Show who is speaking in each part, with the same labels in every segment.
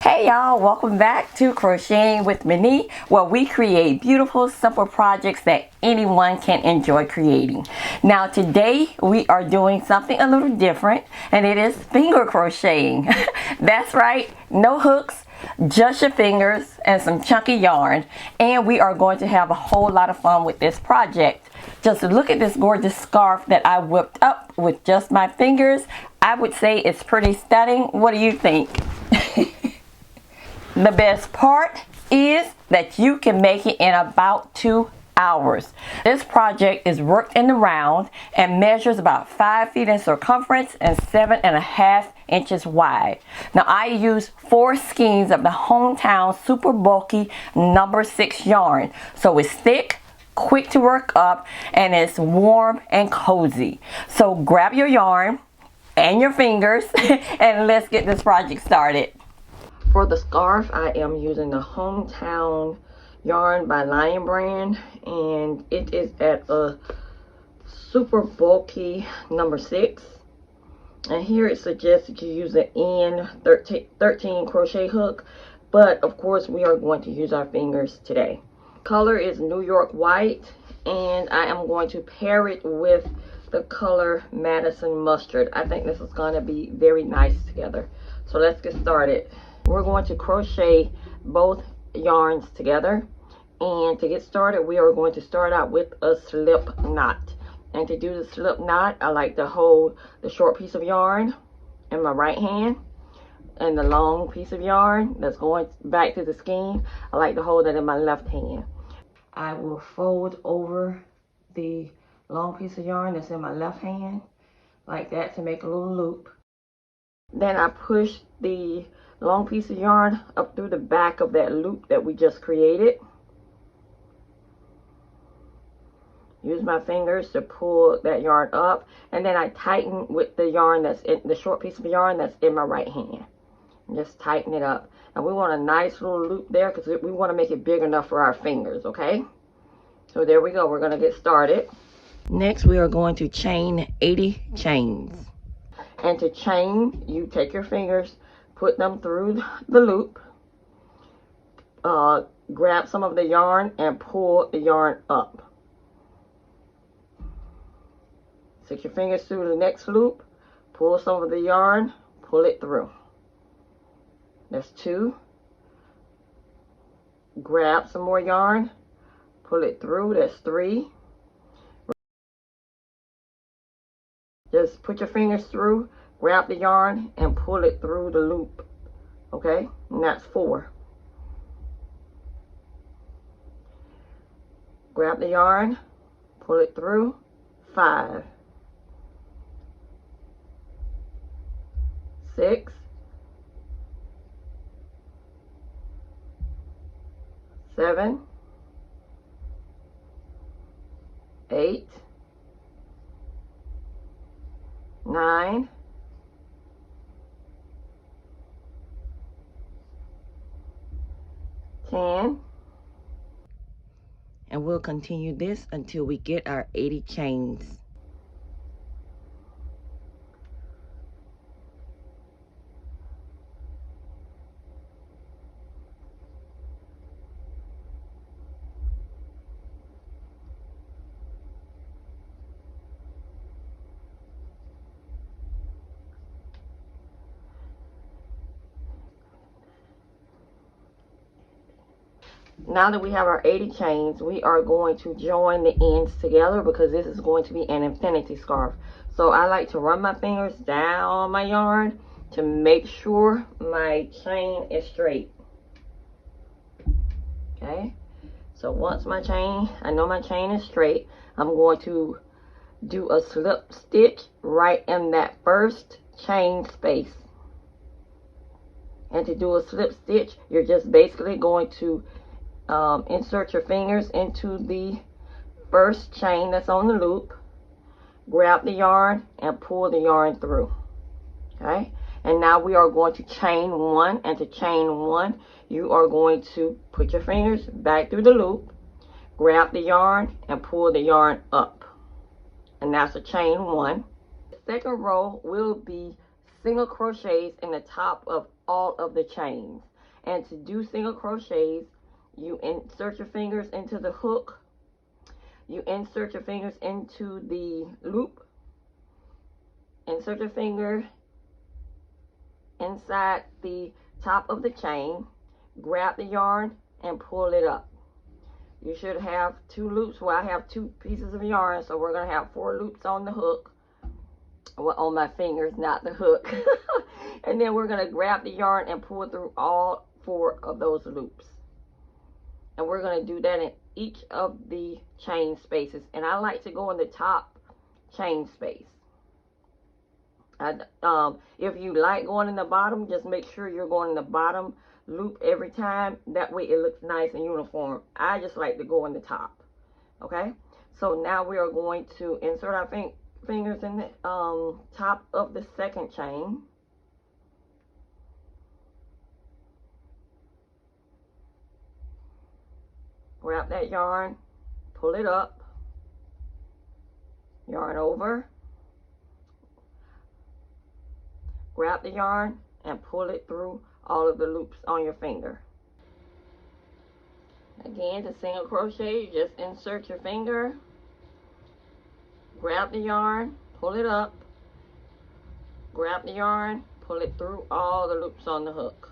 Speaker 1: Hey y'all, welcome back to Crocheting with Menee, where we create beautiful, simple projects that anyone can enjoy creating. Now today we are doing something a little different, and it is finger crocheting. That's right, no hooks, just your fingers and some chunky yarn, and we are going to have a whole lot of fun with this project. Just look at this gorgeous scarf that I whipped up with just my fingers. I would say it's pretty stunning. What do you think? The best part is that you can make it in about 2 hours. This project is worked in the round and measures about 5 feet in circumference and 7.5 inches wide. Now I use 4 skeins of the Hometown Super Bulky number 6 yarn. So it's thick, quick to work up, and it's warm and cozy. So grab your yarn and your fingers and let's get this project started. For the scarf, I am using the Hometown yarn by Lion Brand, and it is at a super bulky number 6. And here it suggests that you use an N13 crochet hook, but of course we are going to use our fingers today. Color is New York white, and I am going to pair it with the color Madison Mustard. I think this is going to be very nice together. So let's get started. We're going to crochet both yarns together, and to get started we are going to start out with a slip knot. And to do the slip knot, I like to hold the short piece of yarn in my right hand, and the long piece of yarn that's going back to the skein, I like to hold it in my left hand. I will fold over the long piece of yarn that's in my left hand like that to make a little loop. Then I push the long piece of yarn up through the back of that loop that we just created. Use my fingers to pull that yarn up, and then I tighten with the yarn that's in the short piece of yarn that's in my right hand. Just tighten it up. And we want a nice little loop there because we want to make it big enough for our fingers, okay? So there we go. We're going to get started. Next, we are going to chain 80 chains. And to chain, you take your fingers, put them through the loop, grab some of the yarn and pull the yarn up. Stick your fingers through the next loop, pull some of the yarn, pull it through. That's 2. Grab some more yarn, pull it through. That's 3. Just put your fingers through, grab the yarn, and pull it through the loop. Okay? And that's 4. Grab the yarn, pull it through. 5. 6. 7. 8. 9. 10. And we'll continue this until we get our 80 chains. Now that we have our 80 chains, we are going to join the ends together because this is going to be an infinity scarf. So I like to run my fingers down my yarn to make sure my chain is straight. Okay, so once I know my chain is straight, I'm going to do a slip stitch right in that first chain space. And to do a slip stitch, you're just basically going to insert your fingers into the first chain that's on the loop, grab the yarn and pull the yarn through. Okay, and now we are going to chain 1, and to chain 1 you are going to put your fingers back through the loop, grab the yarn and pull the yarn up, and that's a chain 1. The second row will be single crochets in the top of all of the chains. And to do single crochets, you insert your fingers into the hook, you insert your fingers into the loop, insert your finger inside the top of the chain, grab the yarn and pull it up. You should have 2 loops. Well, I have 2 pieces of yarn, so we're going to have 4 loops on the hook. Well, on my fingers, not the hook. And then we're going to grab the yarn and pull through all 4 of those loops. And we're going to do that in each of the chain spaces. And I like to go in the top chain space. If you like going in the bottom, just make sure you're going in the bottom loop every time. That way it looks nice and uniform. I just like to go in the top. Okay, so now we are going to insert our fingers in the top of the second chain. Grab that yarn, pull it up, yarn over, grab the yarn and pull it through all of the loops on your finger. Again, to single crochet, you just insert your finger, grab the yarn, pull it up, grab the yarn, pull it through all the loops on the hook.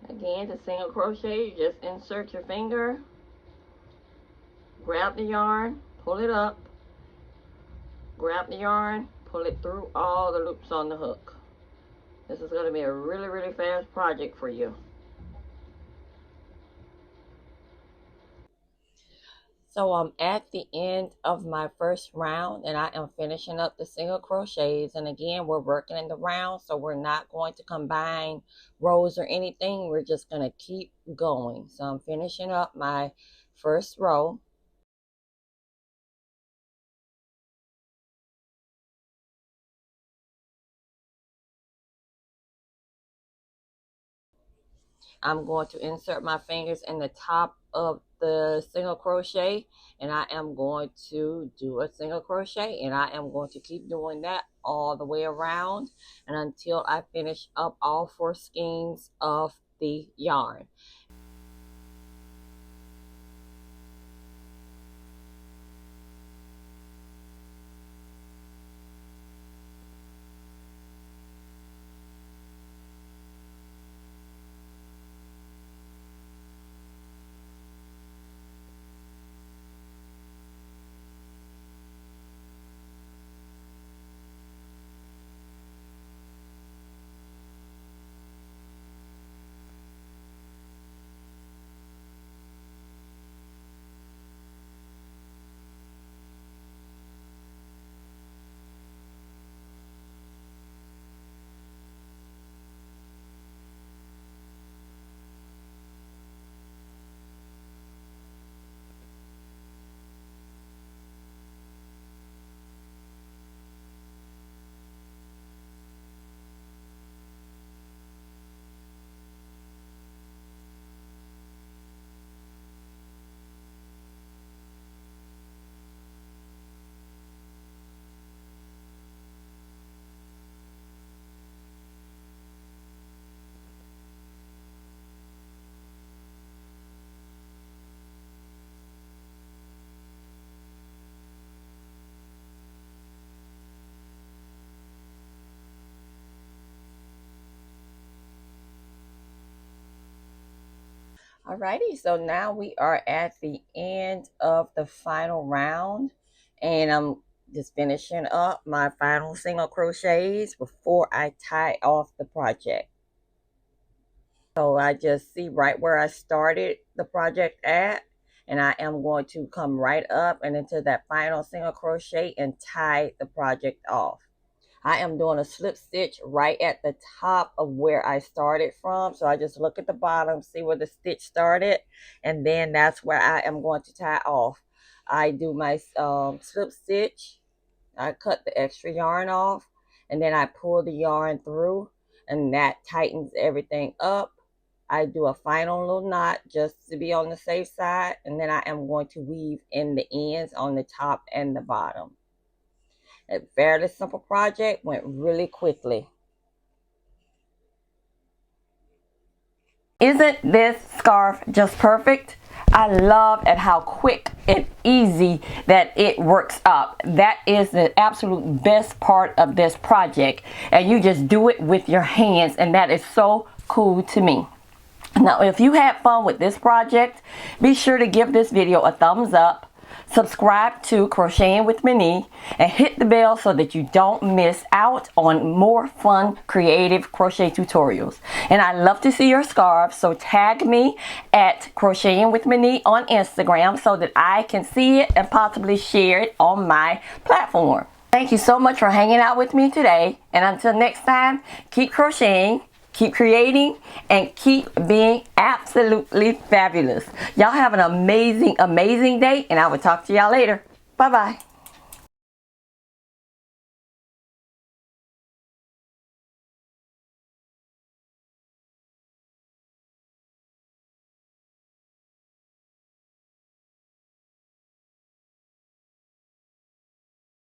Speaker 1: Again, to single crochet, you just insert your finger, grab the yarn, pull it up, grab the yarn, pull it through all the loops on the hook. This is going to be a really, really fast project for you. So I'm at the end of my first round and I am finishing up the single crochets. And again, we're working in the round, so we're not going to combine rows or anything. We're just going to keep going. So I'm finishing up my first row. I'm going to insert my fingers in the top of the single crochet and I am going to do a single crochet, and I am going to keep doing that all the way around and until I finish up all 4 skeins of the yarn. Alrighty, so now we are at the end of the final round, and I'm just finishing up my final single crochets before I tie off the project. So I just see right where I started the project at, and I am going to come right up and into that final single crochet and tie the project off. I am doing a slip stitch right at the top of where I started from. So I just look at the bottom, see where the stitch started, and then that's where I am going to tie off. I do my slip stitch. I cut the extra yarn off, and then I pull the yarn through, and that tightens everything up. I do a final little knot just to be on the safe side, and then I am going to weave in the ends on the top and the bottom. A fairly simple project, went really quickly. Isn't this scarf just perfect? I love at how quick and easy that it works up. That is the absolute best part of this project. And you just do it with your hands, and that is so cool to me. Now, if you had fun with this project, be sure to give this video a thumbs up. Subscribe to Crocheting with Menee and hit the bell so that you don't miss out on more fun creative crochet tutorials. And I love to see your scarves, so tag me at Crocheting with Menee on Instagram so that I can see it and possibly share it on my platform. Thank you so much for hanging out with me today, and until next time, keep crocheting, keep creating, and keep being absolutely fabulous. Y'all have an amazing, amazing day, and I will talk to y'all later. Bye-bye.